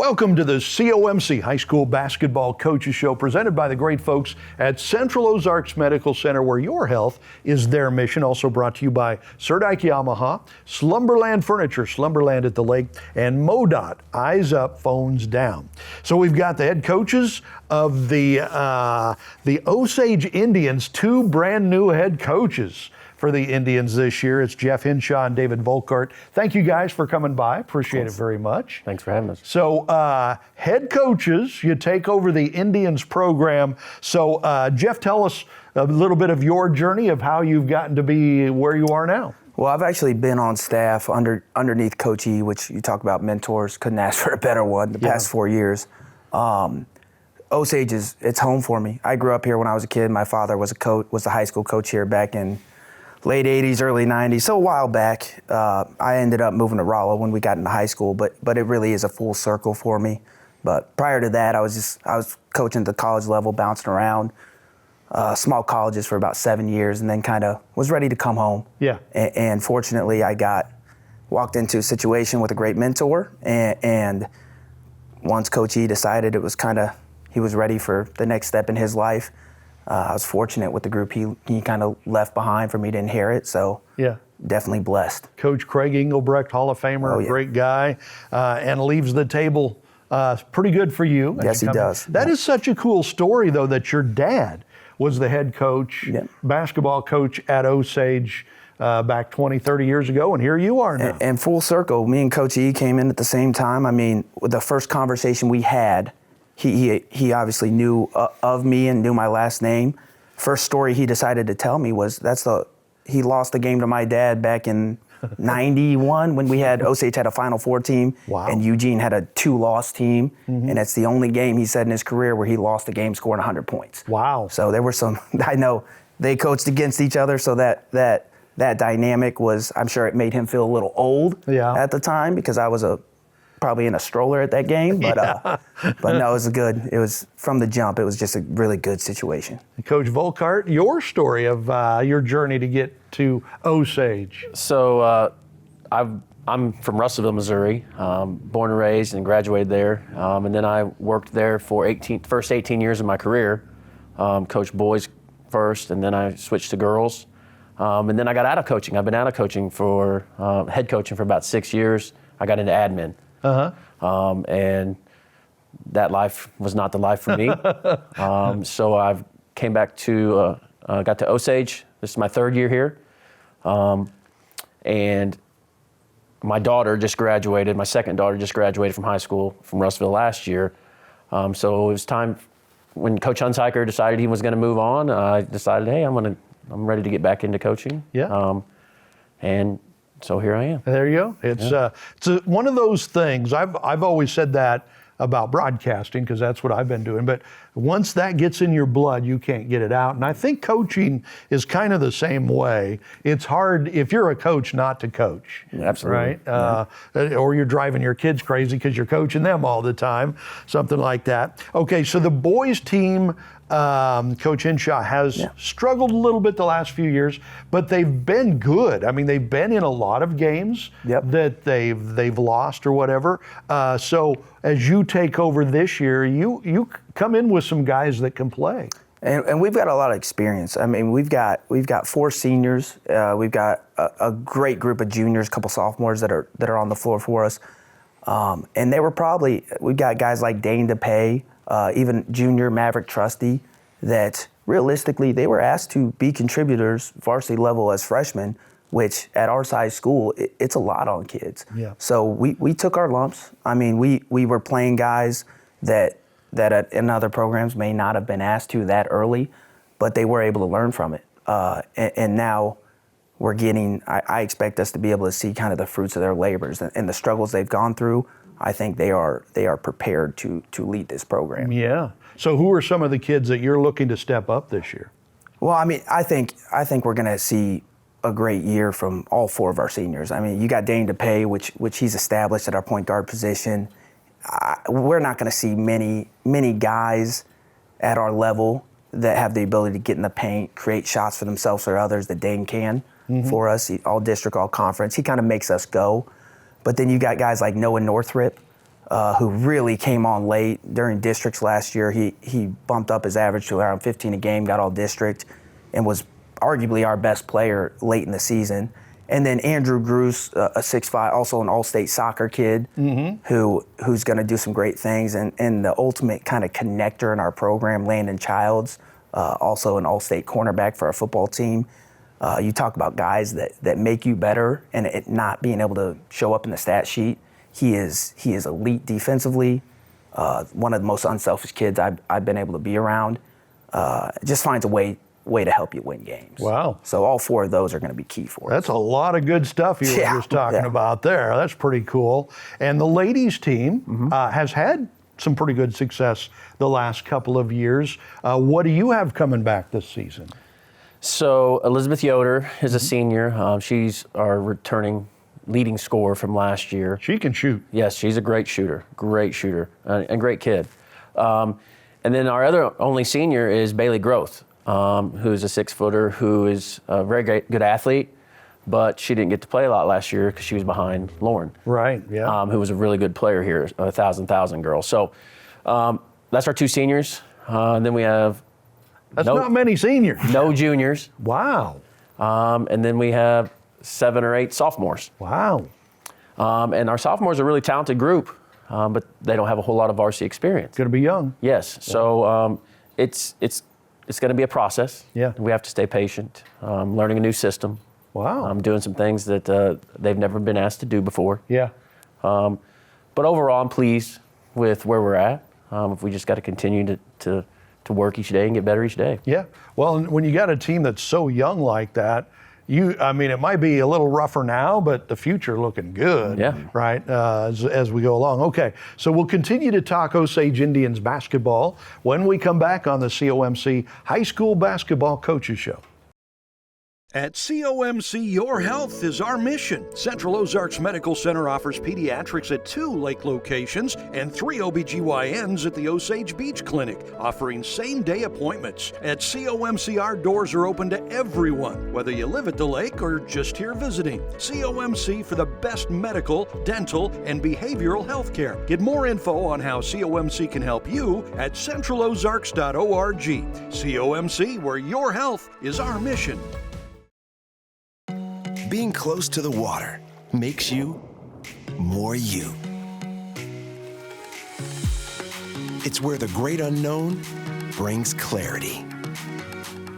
Welcome to the COMC High School Basketball Coaches Show, presented by the great folks at Central Ozarks Medical Center, where your health is their mission. Also brought to you by Serdike Yamaha, Slumberland Furniture, Slumberland at the Lake, and MoDOT, Eyes Up, Phones Down. So we've got the head coaches of the Osage Indians, two brand new head coaches for the Indians this year. It's Jeff Hinshaw and David Volkart. Thank you guys for coming by. Appreciate it very much. Thanks for having us. So head coaches, you take over the Indians program. So Jeff, tell us a little bit of your journey of how you've gotten to be where you are now. Well, I've actually been on staff underneath Coach E, which you talk about mentors. Couldn't ask for a better one the past 4 years. Osage it's home for me. I grew up here when I was a kid. My father was a high school coach here back in late 80s, early 90s, so a while back. I ended up moving to Rolla when we got into high school, but it really is a full circle for me. But prior to that, I was coaching at the college level, bouncing around small colleges for about 7 years, and then kind of was ready to come home. Yeah. And fortunately, I walked into a situation with a great mentor, and once Coach E decided he was ready for the next step in his life, I was fortunate with the group he kind of left behind for me to inherit, so definitely blessed. Coach Craig Engelbrecht, Hall of Famer, great guy, and leaves the table pretty good for you. Yes, he does. That is such a cool story, though, that your dad was the head coach, basketball coach at Osage back 20, 30 years ago, and here you are now. And full circle, me and Coach E came in at the same time. I mean, the first conversation we had, he obviously knew of me and knew my last name. First story he decided to tell me was he lost the game to my dad back in 91 when Osage had a Final Four team. Wow. And Eugene had a 2-loss team. Mm-hmm. And it's the only game he said in his career where he lost a game scoring 100 points. Wow. So there were I know they coached against each other, so that dynamic was, I'm sure it made him feel a little old at the time, because I was probably in a stroller at that game, but no, it was good. It was from the jump. It was just a really good situation. Coach Volkart, your story of your journey to get to Osage. So I'm from Russellville, Missouri, born and raised and graduated there, and then I worked there for first 18 years of my career. Coached boys first, and then I switched to girls, and then I got out of coaching. I've been out of coaching for head coaching for about 6 years. I got into admin. And that life was not the life for me. So I came back got to Osage. This is my 3rd year here. And my daughter just graduated, my second daughter just graduated from high school from Russellville last year. So it was time when Coach Hunsiker decided he was going to move on. I decided, hey, I'm ready to get back into coaching. Yeah. And so here I am. There you go. It's one of those things. I've always said that about broadcasting, because that's what I've been doing. But once that gets in your blood, you can't get it out. And I think coaching is kind of the same way. It's hard if you're a coach not to coach. Absolutely. Right? Or you're driving your kids crazy because you're coaching them all the time, something like that. Okay, so the boys team, Coach Hinshaw has struggled a little bit the last few years, but they've been good. I mean, they've been in a lot of games that they've lost or whatever. So as you take over this year, you come in with some guys that can play. And we've got a lot of experience. I mean, we've got 4 seniors. We've got a great group of juniors, a couple sophomores that are on the floor for us. And we've got guys like Dane DePay, even junior Maverick Trusty, that realistically they were asked to be contributors varsity level as freshmen, which at our size school, it's a lot on kids. Yeah. So we took our lumps. I mean, we were playing guys that in other programs may not have been asked to that early, but they were able to learn from it. And now we're I expect us to be able to see kind of the fruits of their labors and the struggles they've gone through. I think they are prepared to lead this program. Yeah. So who are some of the kids that you're looking to step up this year? Well, I mean, I think we're going to see a great year from all 4 of our seniors. I mean, you got Dane DePay, which he's established at our point guard position. We're not going to see many guys at our level that have the ability to get in the paint, create shots for themselves or others that Dane can for us. All district, all conference. He kind of makes us go. But then you got guys like Noah Northrop, who really came on late during districts last year. He bumped up his average to around 15 a game, got all district, and was arguably our best player late in the season. And then Andrew Gruce, a 6'5", also an all-state soccer kid, who's going to do some great things. And the ultimate kind of connector in our program, Landon Childs, also an all-state cornerback for our football team. You talk about guys that make you better and it not being able to show up in the stat sheet. He is elite defensively, one of the most unselfish kids I've been able to be around. Just finds a way to help you win games. Wow. So all 4 of those are going to be key for us. That's a lot of good stuff you were just talking about there. That's pretty cool. And the ladies team has had some pretty good success the last couple of years. What do you have coming back this season? So Elizabeth Yoder is a senior. She's our returning leading scorer from last year. She can shoot. Yes, she's a great shooter, and great kid. And then our other only senior is Bailey Groth, who's a 6-footer who is a very good athlete, but she didn't get to play a lot last year because she was behind Lauren. Right, yeah. Who was a really good player here, a 1,000 girl. So that's our 2 seniors. And then we have That's not many seniors. no juniors. Wow. And then we have 7 or 8 sophomores. Wow. And our sophomores are a really talented group, but they don't have a whole lot of varsity experience. Going to be young. Yes. So it's going to be a process. Yeah. We have to stay patient, learning a new system. Wow. Doing some things that they've never been asked to do before. Yeah. But overall, I'm pleased with where we're at. If we just got to continue to work each day and get better each day. Yeah. Well, and when you got a team that's so young like that, it might be a little rougher now, but the future looking good, Yeah. right, as we go along. Okay, so we'll continue to talk Osage Indians basketball when we come back on the COMC High School Basketball Coaches Show. At COMC, your health is our mission. Central Ozarks Medical Center offers pediatrics at 2 lake locations and 3 OBGYNs at the Osage Beach Clinic, offering same-day appointments. At COMC, our doors are open to everyone, whether you live at the lake or just here visiting. COMC for the best medical, dental, and behavioral health care. Get more info on how COMC can help you at centralozarks.org. COMC, where your health is our mission. Being close to the water makes you more you. It's where the great unknown brings clarity.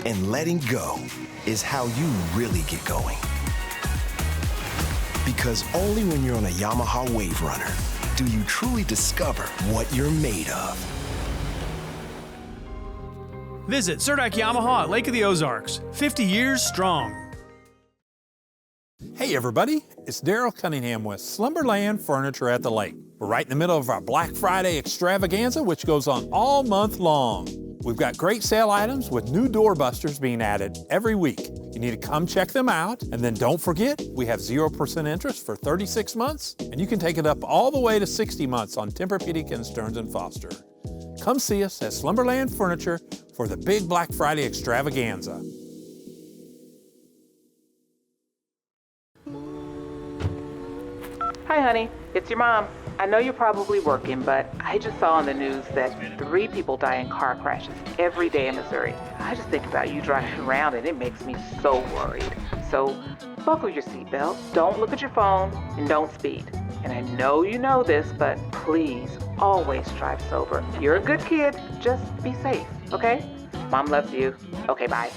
And letting go is how you really get going. Because only when you're on a Yamaha Wave Runner do you truly discover what you're made of. Visit Surdyke Yamaha at Lake of the Ozarks, 50 years strong. Hey everybody, it's Daryl Cunningham with Slumberland Furniture at the Lake. We're right in the middle of our Black Friday extravaganza, which goes on all month long. We've got great sale items with new doorbusters being added every week. You need to come check them out, and then don't forget, we have 0% interest for 36 months, and you can take it up all the way to 60 months on Tempur-Pedic and Stearns & Foster. Come see us at Slumberland Furniture for the big Black Friday extravaganza. Hi, honey. It's your mom. I know you're probably working, but I just saw on the news that 3 people die in car crashes every day in Missouri. I just think about you driving around and it makes me so worried. So buckle your seatbelt, don't look at your phone, and don't speed. And I know you know this, but please always drive sober. You're a good kid. Just be safe, okay? Mom loves you. Okay, bye.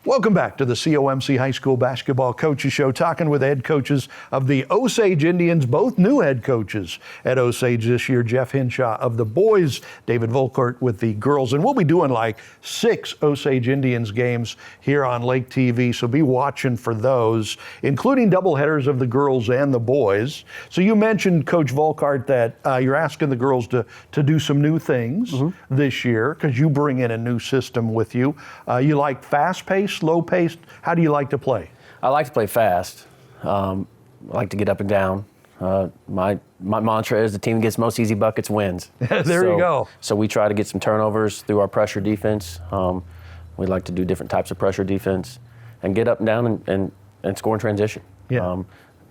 Welcome back to the COMC High School Basketball Coaches Show, talking with head coaches of the Osage Indians, both new head coaches at Osage this year, Jeff Hinshaw of the boys, David Volkart with the girls. And we'll be doing like 6 Osage Indians games here on Lake TV, so be watching for those, including doubleheaders of the girls and the boys. So you mentioned, Coach Volkart, that you're asking the girls to do some new things this year because you bring in a new system with you. You like fast-paced, slow-paced? How do you like to play? I like to play fast. I like to get up and down. My mantra is the team that gets most easy buckets wins. There you go. So we try to get some turnovers through our pressure defense. We like to do different types of pressure defense and get up and down and score in transition. Yeah.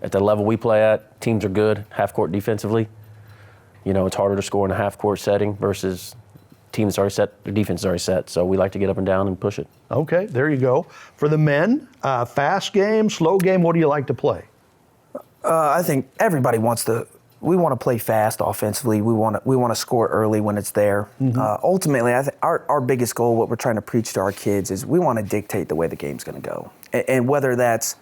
At the level we play at, teams are good half court defensively. You know, it's harder to score in a half court setting versus team that's already set, their defense is already set. So we like to get up and down and push it. Okay, there you go. For the men, fast game, slow game, what do you like to play? I think everybody we want to play fast offensively. We want to score early when it's there. Ultimately, I think our biggest goal, what we're trying to preach to our kids, is we want to dictate the way the game's going to go. And whether that's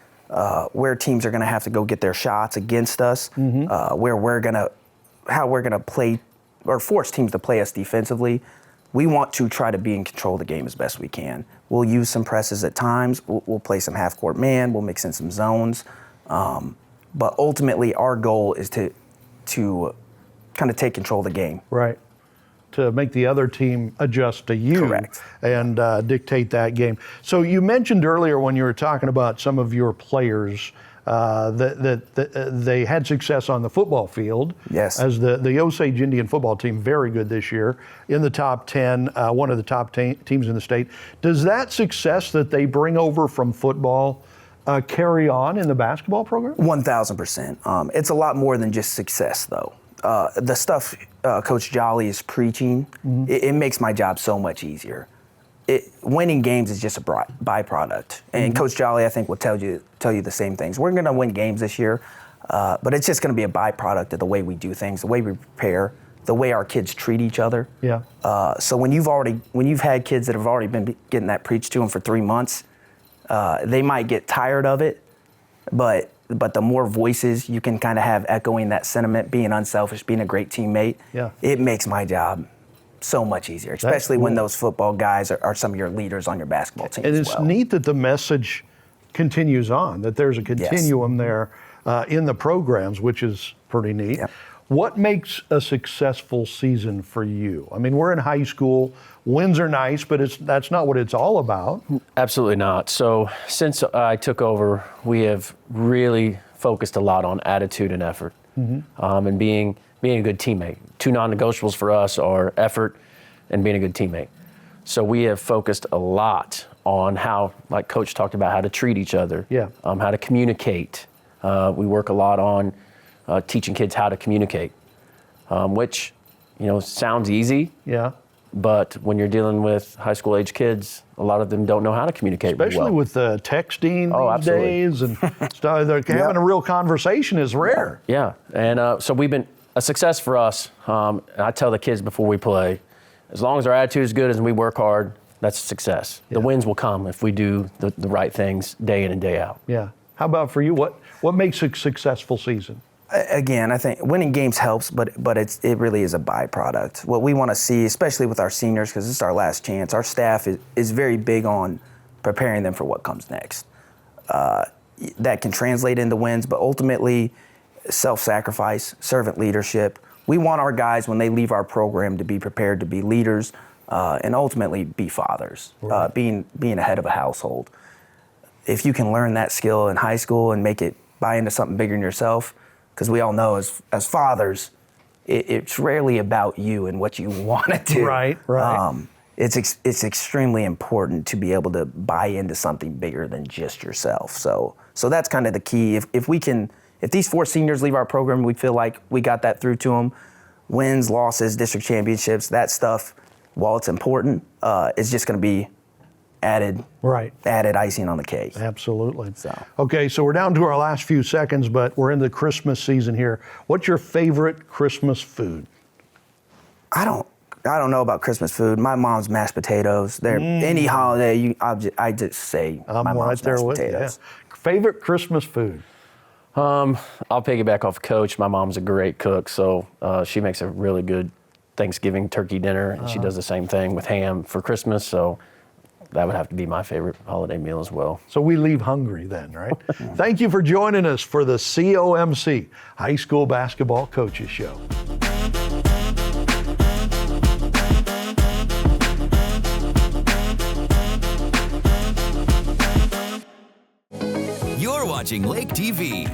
where teams are going to have to go get their shots against us, how we're going to play or force teams to play us defensively, we want to try to be in control of the game as best we can. We'll use some presses at times. We'll play some half-court man. We'll mix in some zones. But ultimately, our goal is to kind of take control of the game. Right. To make the other team adjust to you. Correct. And dictate that game. So you mentioned earlier when you were talking about some of your players that they had success on the football field. Yes. As the Osage Indian football team, very good this year, in the top 10, one of the top teams in the state. Does that success that they bring over from football carry on in the basketball program? 1,000%. It's a lot more than just success, though. The stuff Coach Jolly is preaching, it makes my job so much easier. Winning games is just a byproduct, and Coach Jolly, I think, will tell you the same things. We're going to win games this year, but it's just going to be a byproduct of the way we do things, the way we prepare, the way our kids treat each other. Yeah. So when you've had kids that have already been getting that preached to them for 3 months, they might get tired of it, but the more voices you can kind of have echoing that sentiment, being unselfish, being a great teammate, it makes my job so much easier, especially when those football guys are some of your leaders on your basketball team And as it's well. neat that the message continues on, that there's a continuum there in the programs, which is pretty neat. Yep. What makes a successful season for you? I mean, we're in high school. Wins are nice, but that's not what it's all about. Absolutely not. So since I took over, we have really focused a lot on attitude and effort, and being a good teammate. 2 non-negotiables for us are effort and being a good teammate. So we have focused a lot on how, like Coach talked about, how to treat each other, how to communicate. We work a lot on teaching kids how to communicate, which, sounds easy. Yeah. But when you're dealing with high school age kids, a lot of them don't know how to communicate. Especially well. with texting these absolutely. days and stuff. Having a real conversation is rare. Yeah, and so we've been a success for us. And I tell the kids before we play, as long as our attitude is good and we work hard, that's a success. The wins will come if we do the right things day in and day out. Yeah. How about for you? What makes a successful season? Again, I think winning games helps, but it really is a byproduct. What we want to see, especially with our seniors, because this is our last chance, our staff is very big on preparing them for what comes next. That can translate into wins, but ultimately, self-sacrifice, servant leadership. We want our guys, when they leave our program, to be prepared to be leaders and ultimately be fathers, being a head of a household. If you can learn that skill in high school and make it buy into something bigger than yourself, because we all know as fathers, it's rarely about you and what you want to do. Right. It's extremely important to be able to buy into something bigger than just yourself. So that's kind of the key. If these 4 seniors leave our program, we feel like we got that through to them. Wins, losses, district championships, that stuff, while it's important, is just going to be added icing on the cake. Absolutely. So. Okay, so we're down to our last few seconds, but we're in the Christmas season here. What's your favorite Christmas food? I don't know about Christmas food. My mom's mashed potatoes. Any holiday, I just say I'm my right mom's there mashed with potatoes. you. Favorite Christmas food? I'll piggyback off Coach. My mom's a great cook, so she makes a really good Thanksgiving turkey dinner, and she does the same thing with ham for Christmas, so that would have to be my favorite holiday meal as well. So we leave hungry then, right? Thank you for joining us for the COMC High School Basketball Coaches Show. You're watching Lake TV.